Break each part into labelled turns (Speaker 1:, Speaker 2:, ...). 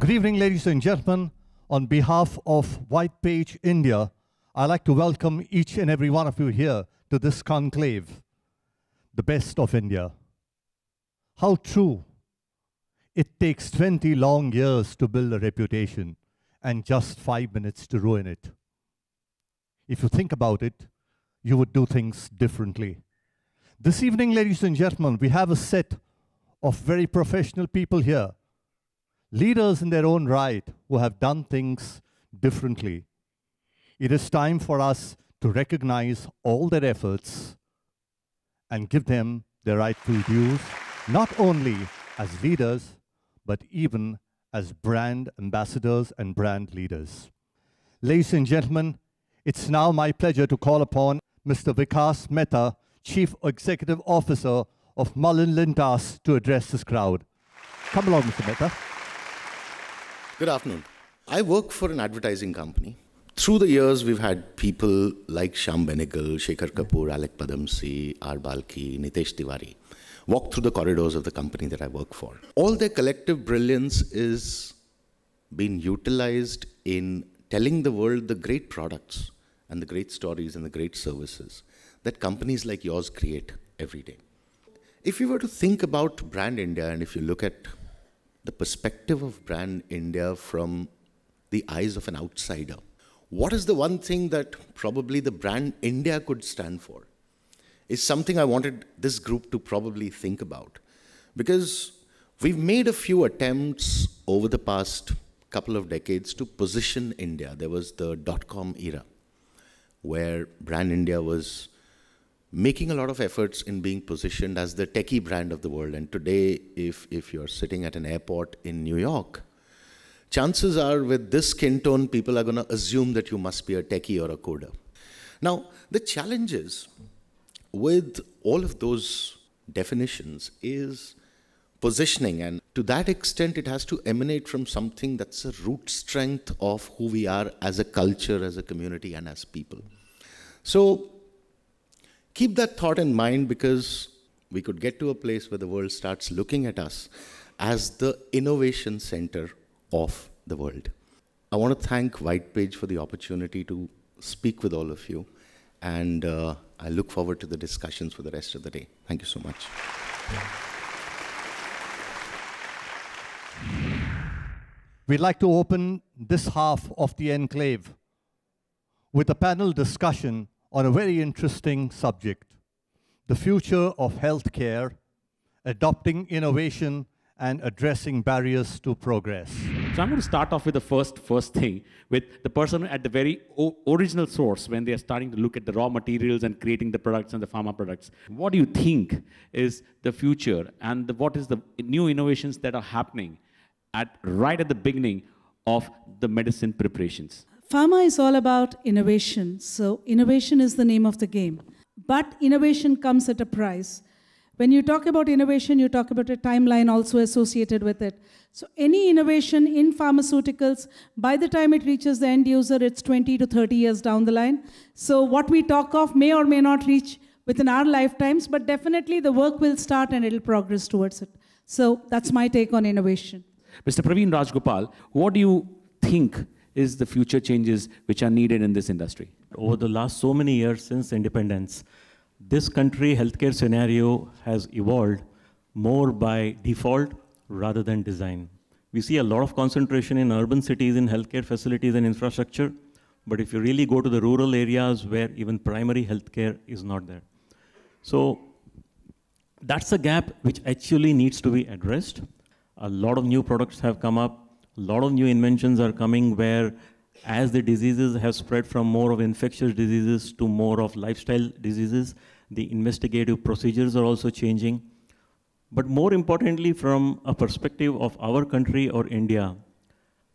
Speaker 1: Good evening, ladies and gentlemen. On behalf of White Page India, I'd like to welcome each and every one of you here to this conclave, the best of India. How true. It takes 20 long years to build a reputation and just 5 minutes to ruin it. If you think about it, you would do things differently. This evening, ladies and gentlemen, we have a set of very professional people here, leaders in their own right who have done things differently. It is time for us to recognize all their efforts and give them their rightful dues, not only as leaders, but even as brand ambassadors and brand leaders. Ladies and gentlemen, it's now my pleasure to call upon Mr. Vikas Mehta, Chief Executive Officer of Mullen Lintas, to address this crowd. Come along, Mr. Mehta.
Speaker 2: Good afternoon. I work for an advertising company. Through the years, we've had people like Shyam Benegal, Shekhar Kapoor, Alec Padamsee, R. Balki, Nitesh Tiwari walk through the corridors of the company that I work for. All their collective brilliance is being utilized in telling the world the great products and the great stories and the great services that companies like yours create every day. If you were to think about Brand India, and if you look at the perspective of Brand India from the eyes of an outsider, what is the one thing that probably the Brand India could stand for? Is something I wanted this group to probably think about. Because we've made a few attempts over the past couple of decades to position India. There was the dot-com era, where Brand India was making a lot of efforts in being positioned as the techie brand of the world. And today, if you're sitting at an airport in New York, chances are with this skin tone, people are going to assume that you must be a techie or a coder. Now, the challenges with all of those definitions is positioning. And to that extent, it has to emanate from something that's a root strength of who we are as a culture, as a community, and as people. So keep that thought in mind, because we could get to a place where the world starts looking at us as the innovation center of the world. I want to thank White Page for the opportunity to speak with all of you, and I look forward to the discussions for the rest of the day. Thank you so much.
Speaker 1: We'd like to open this half of the enclave with a panel discussion on a very interesting subject: the future of healthcare, adopting innovation, and addressing barriers to progress.
Speaker 3: So I'm going to start off with the first thing, with the person at the very original source when they are starting to look at the raw materials and creating the products and the pharma products. What do you think is the future, and what is the new innovations that are happening right at the beginning of the medicine preparations?
Speaker 4: Pharma is all about innovation. So innovation is the name of the game. But innovation comes at a price. When you talk about innovation, you talk about a timeline also associated with it. So any innovation in pharmaceuticals, by the time it reaches the end user, it's 20 to 30 years down the line. So what we talk of may or may not reach within our lifetimes, but definitely the work will start and it'll progress towards it. So that's my take on innovation.
Speaker 3: Mr. Praveen Rajgopal, what do you think is the future changes which are needed in this industry?
Speaker 5: Over the last so many years since independence, this country healthcare scenario has evolved more by default rather than design. We see a lot of concentration in urban cities in healthcare facilities and infrastructure, but if you really go to the rural areas where even primary healthcare is not there. So that's a gap which actually needs to be addressed. A lot of new products have come up, a lot of new inventions are coming where as the diseases have spread from more of infectious diseases to more of lifestyle diseases, the investigative procedures are also changing. But more importantly, from a perspective of our country or India,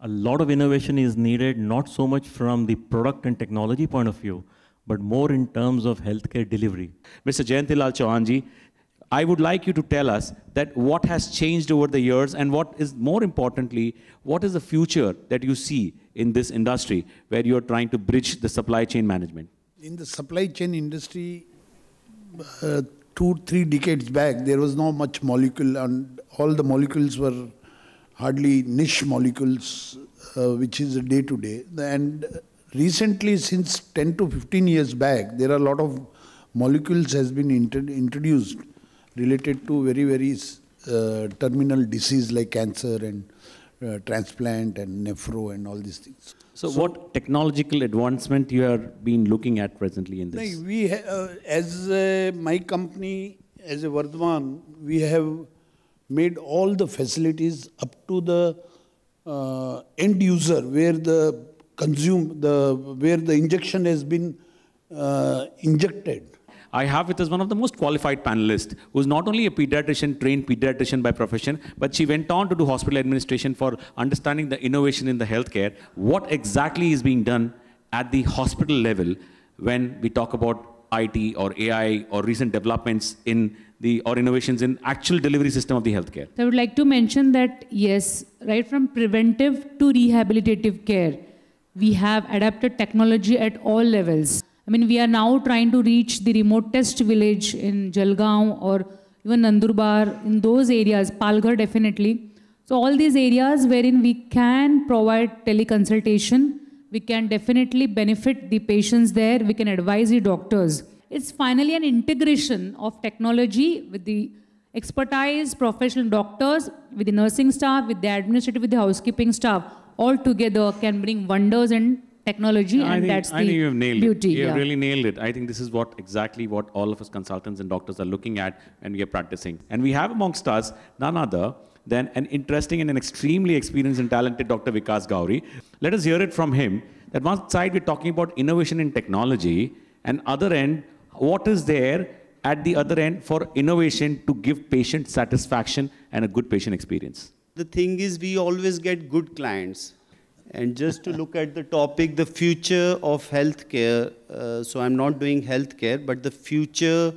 Speaker 5: a lot of innovation is needed, not so much from the product and technology point of view, but more in terms of healthcare delivery.
Speaker 3: Mr. Jayantilal Chauhanji, I would like you to tell us that what has changed over the years, and what is more importantly, what is the future that you see in this industry where you're trying to bridge the supply chain management?
Speaker 6: In the supply chain industry, 2-3 decades back, there was not much molecule, and all the molecules were hardly niche molecules, which is day to day. And recently, since 10 to 15 years back, there are a lot of molecules has been introduced related to very terminal disease like cancer and transplant and nephro and all these things.
Speaker 3: So what technological advancement you have been looking at presently in this?
Speaker 6: We as my company, as a Vardhman, we have made all the facilities up to the end user where the where the injection has been injected.
Speaker 3: I have with us one of the most qualified panelists, who's not only a pediatrician, trained pediatrician by profession, but she went on to do hospital administration for understanding the innovation in the healthcare. What exactly is being done at the hospital level when we talk about IT or AI or recent developments in or innovations in actual delivery system of the healthcare?
Speaker 7: I would like to mention that, yes, right from preventive to rehabilitative care, we have adapted technology at all levels. I mean, we are now trying to reach the remote test village in Jalgaon or even Nandurbar, in those areas, Palghar definitely. So all these areas wherein we can provide teleconsultation, we can definitely benefit the patients there, we can advise the doctors. It's finally an integration of technology with the expertise, professional doctors, with the nursing staff, with the administrative, with the housekeeping staff, all together can bring wonders in technology, and that's the
Speaker 3: you have nailed
Speaker 7: beauty.
Speaker 3: It. You have really nailed it. I think this is exactly what all of us consultants and doctors are looking at when we are practicing. And we have amongst us none other than an interesting and an extremely experienced and talented Dr. Vikas Gauri. Let us hear it from him, that one side we're talking about innovation in technology, and other end, what is there at the other end for innovation to give patient satisfaction and a good patient experience?
Speaker 8: The thing is, we always get good clients. And just to look at the topic, the future of healthcare, so I'm not doing healthcare, but the future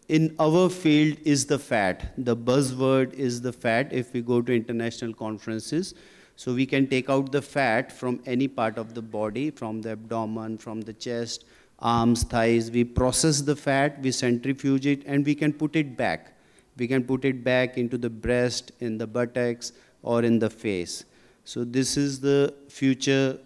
Speaker 8: in our field is the fat. The buzzword is the fat if we go to international conferences. So we can take out the fat from any part of the body, from the abdomen, from the chest, arms, thighs. We process the fat, we centrifuge it, and we can put it back. We can put it back into the breast, in the buttocks, or in the face. So this is the future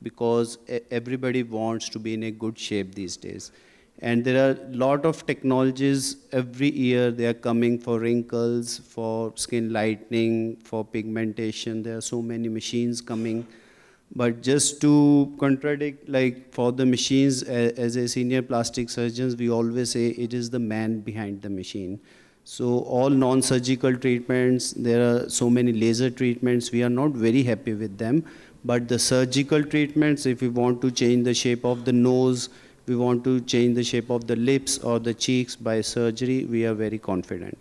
Speaker 8: because everybody wants to be in a good shape these days. And there are a lot of technologies every year. They are coming for wrinkles, for skin lightening, for pigmentation. There are so many machines coming. But just to contradict, like for the machines, as a senior plastic surgeons, we always say it is the man behind the machine. So all non-surgical treatments, there are so many laser treatments, we are not very happy with them. But the surgical treatments, if we want to change the shape of the nose, we want to change the shape of the lips or the cheeks by surgery, we are very confident.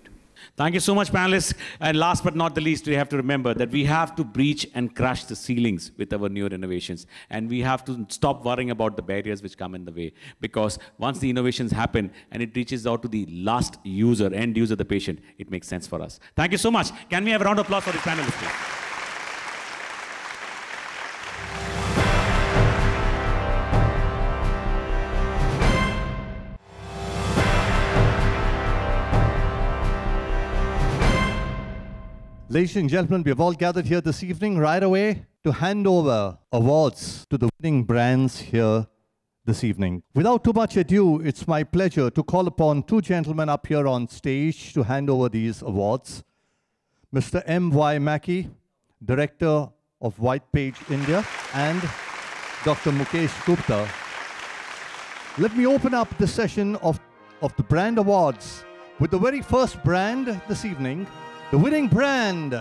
Speaker 3: Thank you so much, panelists. And last but not the least, we have to remember that we have to breach and crush the ceilings with our newer innovations. And we have to stop worrying about the barriers which come in the way. Because once the innovations happen and it reaches out to the last user, end user, the patient, it makes sense for us. Thank you so much. Can we have a round of applause for the panelists, please?
Speaker 1: Ladies and gentlemen, we have all gathered here this evening right away to hand over awards to the winning brands here this evening. Without too much ado, it's my pleasure to call upon two gentlemen up here on stage to hand over these awards. Mr. M.Y. Mackey, Director of White Page India, and Dr. Mukesh Gupta. Let me open up the session of the brand awards with the very first brand this evening, the winning brand,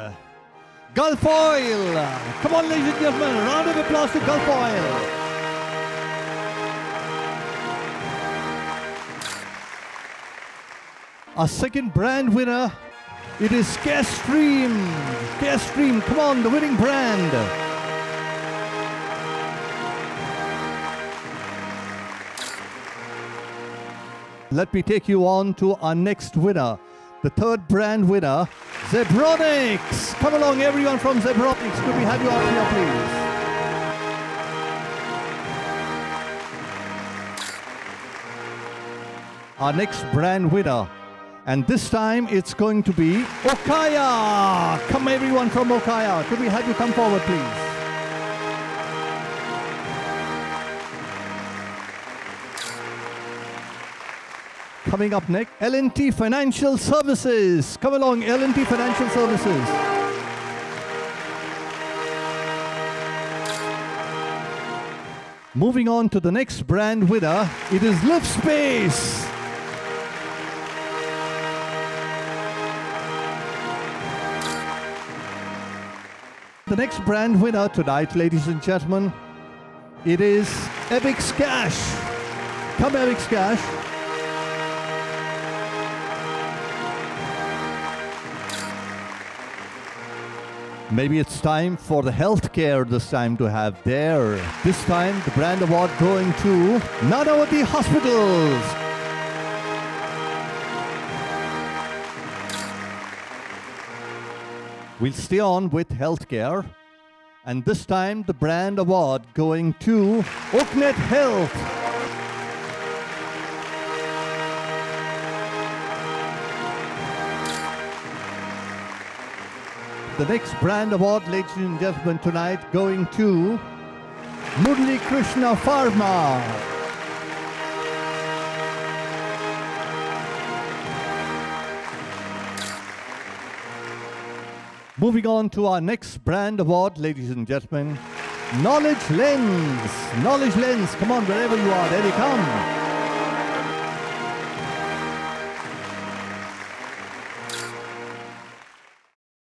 Speaker 1: Gulf Oil. Come on, ladies and gentlemen, a round of applause to Gulf Oil. Our second brand winner, it is Carestream. Carestream, come on, the winning brand. Let me take you on to our next winner, the third brand winner, Zebronics. Come along, everyone from Zebronics. Could we have you up here, please? Our next brand winner, And this time it's going to be Okaya. Come everyone from Okaya. Could we have you come forward, please? Coming up next, L&T Financial Services. Come along, L&T Financial Services. Moving on to the next brand winner, it is LiveSpace. The next brand winner tonight, ladies and gentlemen, it is Ebix Cash. Come, Ebix Cash. Maybe it's time for the healthcare this time to have there. This time, the brand award going to Nanavati Hospitals. We'll stay on with healthcare. And this time, the brand award going to Oaknet Health. The next brand award, ladies and gentlemen, tonight going to Murli Krishna Pharma. Moving on to our next brand award, ladies and gentlemen, Knowledge Lens. Knowledge Lens, come on, wherever you are, there they come.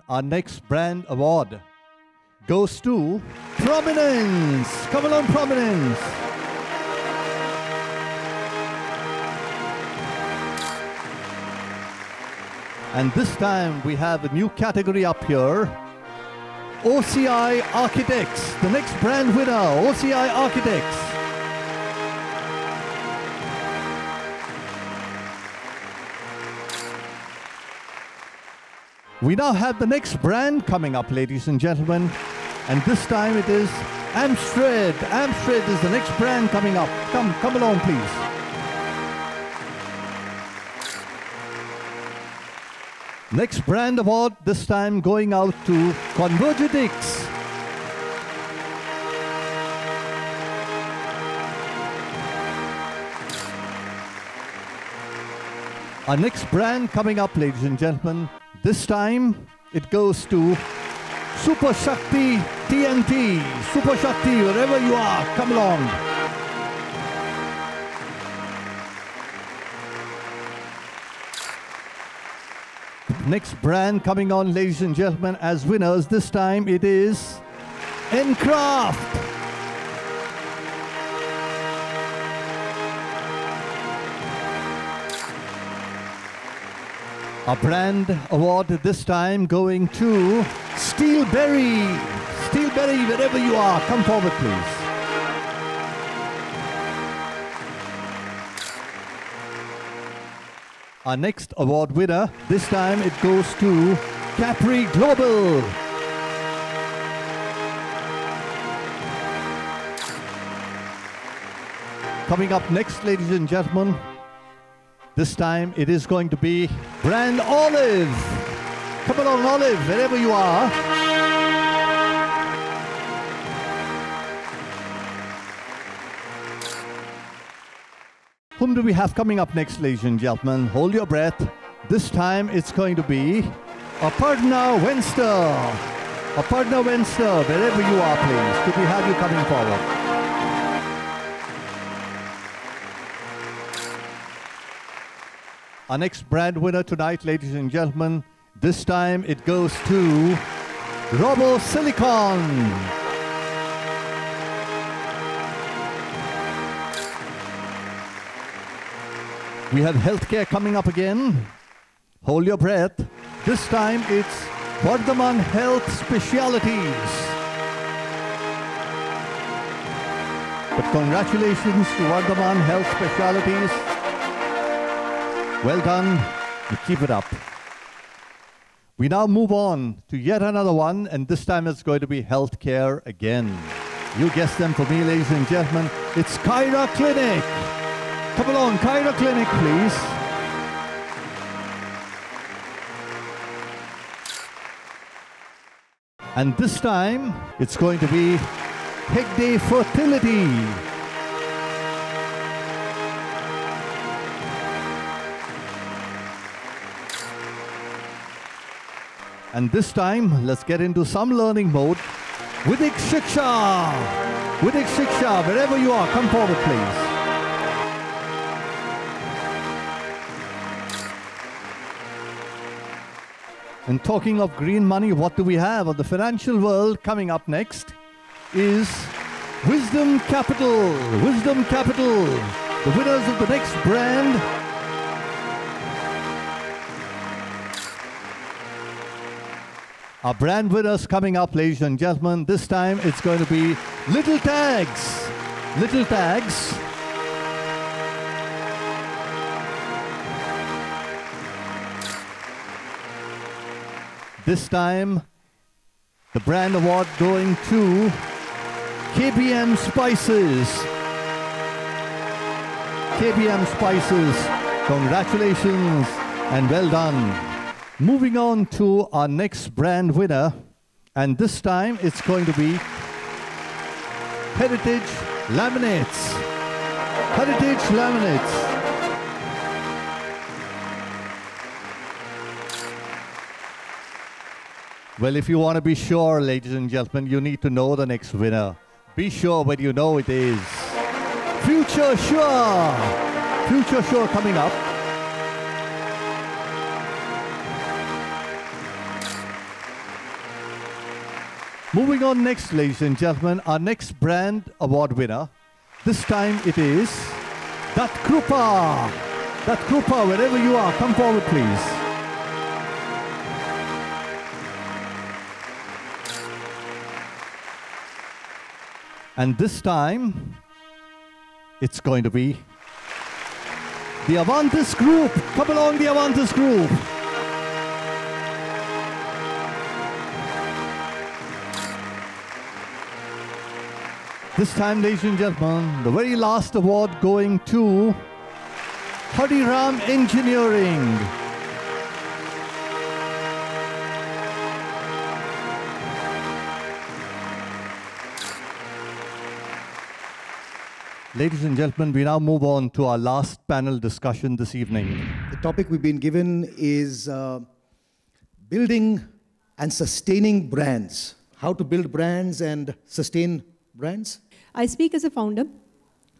Speaker 1: Our next brand award goes to Prominence. Come along, Prominence. And this time we have a new category up here, OCI Architects. The next brand winner, OCI Architects. We now have the next brand coming up, ladies and gentlemen, and this time it is Amstred. Amstred is the next brand coming up. Come along, please. Next brand award, this time going out to Convergedix. Our next brand coming up, ladies and gentlemen, this time it goes to Super Shakti TNT. Super Shakti, wherever you are, come along. Next brand coming on, ladies and gentlemen, as winners, this time it is Encraft. A brand award this time going to Steelberry. Steelberry, wherever you are, come forward, please. Our next award winner, this time it goes to Capri Global. Coming up next, ladies and gentlemen, this time it is going to be Brand Olive. Come along, Olive, wherever you are. Whom do we have coming up next, ladies and gentlemen? Hold your breath. This time it's going to be Aparna Wenster. Aparna Wenster, wherever you are, please. Could we have you coming forward? Our next brand winner tonight, ladies and gentlemen, this time it goes to RoboSilicon. We have healthcare coming up again. Hold your breath. This time it's Vardhaman Health Specialities. But congratulations to Vardhaman Health Specialities. Well done. You keep it up. We now move on to yet another one, and this time it's going to be healthcare again. You guessed them for me, ladies and gentlemen. It's Kyra Clinic. Come along, Kyra Clinic, please. And this time, it's going to be Hegde Fertility. And this time, let's get into some learning mode. Vidik Shiksha! Vidik Shiksha, wherever you are, come forward, please. And talking of green money, what do we have of the financial world? Coming up next is Wisdom Capital. Wisdom Capital, the winners of the next brand. Our brand winners coming up, ladies and gentlemen. This time it's going to be Little Tags. Little Tags. This time, the brand award going to KBM Spices. KBM Spices, congratulations and well done. Moving on to our next brand winner, and this time it's going to be Heritage Laminates. Heritage Laminates. Well, if you want to be sure, ladies and gentlemen, you need to know the next winner. Be sure when you know it is Future Sure. Future Sure coming up. Moving on next, ladies and gentlemen, our next brand award winner. This time it is Dat Krupa. Dat Krupa, wherever you are, come forward, please. And this time, it's going to be the Avantis Group. Come along, the Avantis Group. This time, ladies and gentlemen, the very last award going to Hariram Engineering. Ladies and gentlemen, we now move on to our last panel discussion this evening.
Speaker 9: The topic we've been given is building and sustaining brands. How to build brands and sustain brands.
Speaker 10: I speak as a founder.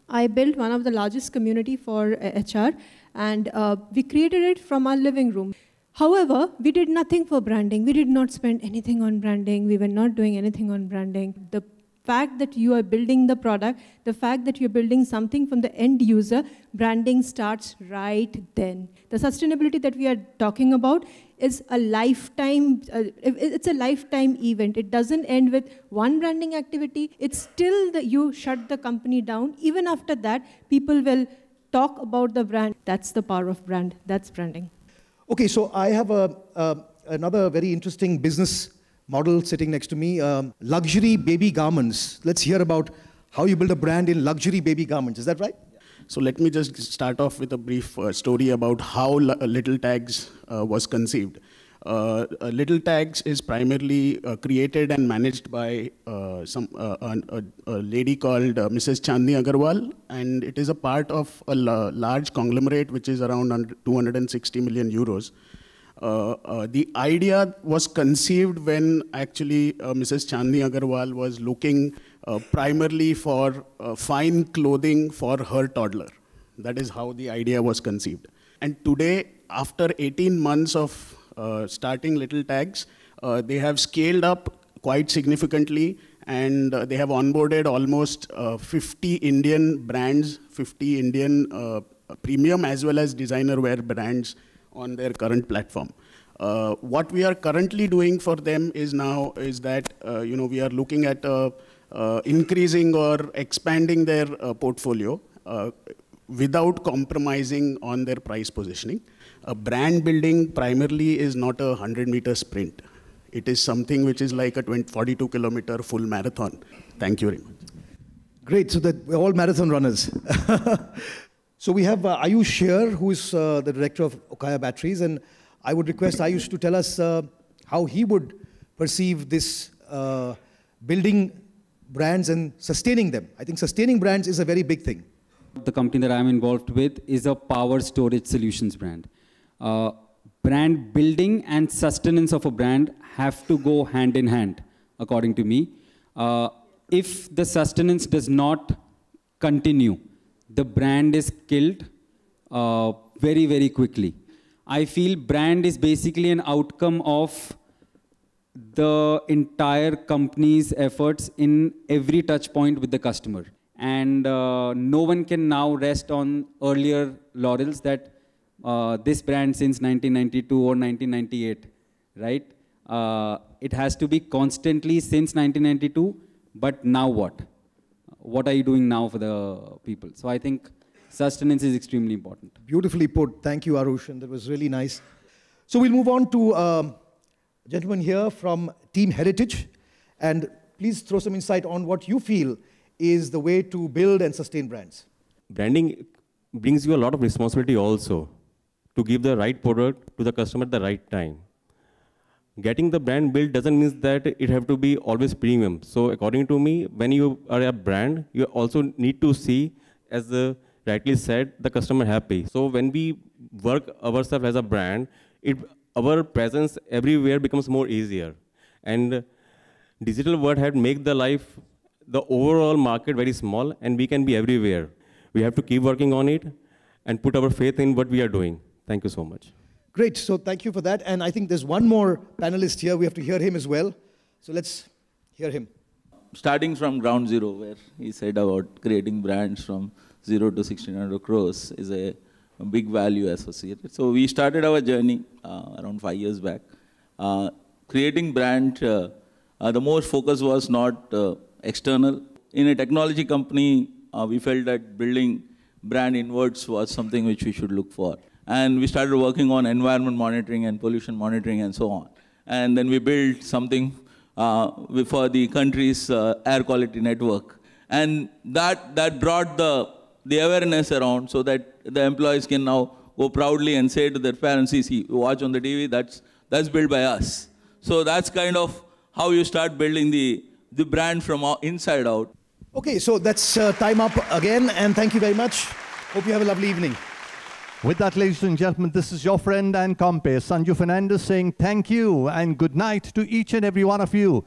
Speaker 10: I built one of the largest community for HR, and we created it from our living room. However, we did nothing for branding. We did not spend anything on branding. We were not doing anything on branding. The fact that you are building the product, the fact that you're building something from the end user, branding starts right then. The sustainability that we are talking about is a lifetime, it's a lifetime event. It doesn't end with one branding activity. It's still that you shut the company down. Even after that, people will talk about the brand. That's the power of brand. That's branding.
Speaker 9: Okay, so I have another very interesting business model sitting next to me, luxury baby garments. Let's hear about how you build a brand in luxury baby garments. Is that right?
Speaker 11: So let me just start off with a brief story about how Little Tags was conceived. Little Tags is primarily created and managed by a lady called Mrs. Chandni Agarwal, and it is a part of a large conglomerate which is around 260 million euros. The idea was conceived when actually Mrs. Chandni Agarwal was looking primarily for fine clothing for her toddler. That is how the idea was conceived. And today, after 18 months of starting Little Tags, they have scaled up quite significantly, and they have onboarded almost 50 Indian brands, 50 Indian premium as well as designer wear brands on their current platform. What we are currently doing for them is that we are looking at increasing or expanding their portfolio without compromising on their price positioning. Brand building primarily is not a 100-meter sprint. It is something which is like a 42-kilometer full marathon. Thank you very much.
Speaker 9: Great, so that we're all marathon runners. So we have Ayush Sher, who is the director of Okaya Batteries, and I would request Ayush to tell us how he would perceive this building brands and sustaining them. I think sustaining brands is a very big thing.
Speaker 12: The company that I'm involved with is a power storage solutions brand. Brand building and sustenance of a brand have to go hand in hand, according to me. If the sustenance does not continue, the brand is killed very, very quickly. I feel brand is basically an outcome of the entire company's efforts in every touch point with the customer. And no one can now rest on earlier laurels that this brand since 1992 or 1998, right? It has to be constantly since 1992, but now what? What are you doing now for the people? So I think sustenance is extremely important.
Speaker 9: Beautifully put. Thank you, Arush, and that was really nice. So we'll move on to a gentleman here from Team Heritage, and please throw some insight on what you feel is the way to build and sustain brands.
Speaker 13: Branding brings you a lot of responsibility also to give the right product to the customer at the right time. Getting the brand built doesn't mean that it have to be always premium. So according to me, when you are a brand, you also need to see, as rightly said, the customer happy. So when we work ourselves as a brand, our presence everywhere becomes more easier. And digital world had made the overall market very small, and we can be everywhere. We have to keep working on it and put our faith in what we are doing. Thank you so much.
Speaker 9: Great, so thank you for that. And I think there's one more panelist here. We have to hear him as well. So let's hear him.
Speaker 14: Starting from ground zero, where he said about creating brands from 0 to 1,600 crores is a big value associated. So we started our journey around 5 years back. Creating brand, the most focus was not external. In a technology company, we felt that building brand inwards was something which we should look for. And we started working on environment monitoring and pollution monitoring and so on. And then we built something for the country's air quality network. And that brought the awareness around so that the employees can now go proudly and say to their parents, see, watch on the TV, that's built by us. So that's kind of how you start building the brand from inside out.
Speaker 9: Okay, so that's time up again, and thank you very much. Hope you have a lovely evening.
Speaker 1: With that, ladies and gentlemen, this is your friend and compere, Sanju Fernandez, saying thank you and good night to each and every one of you.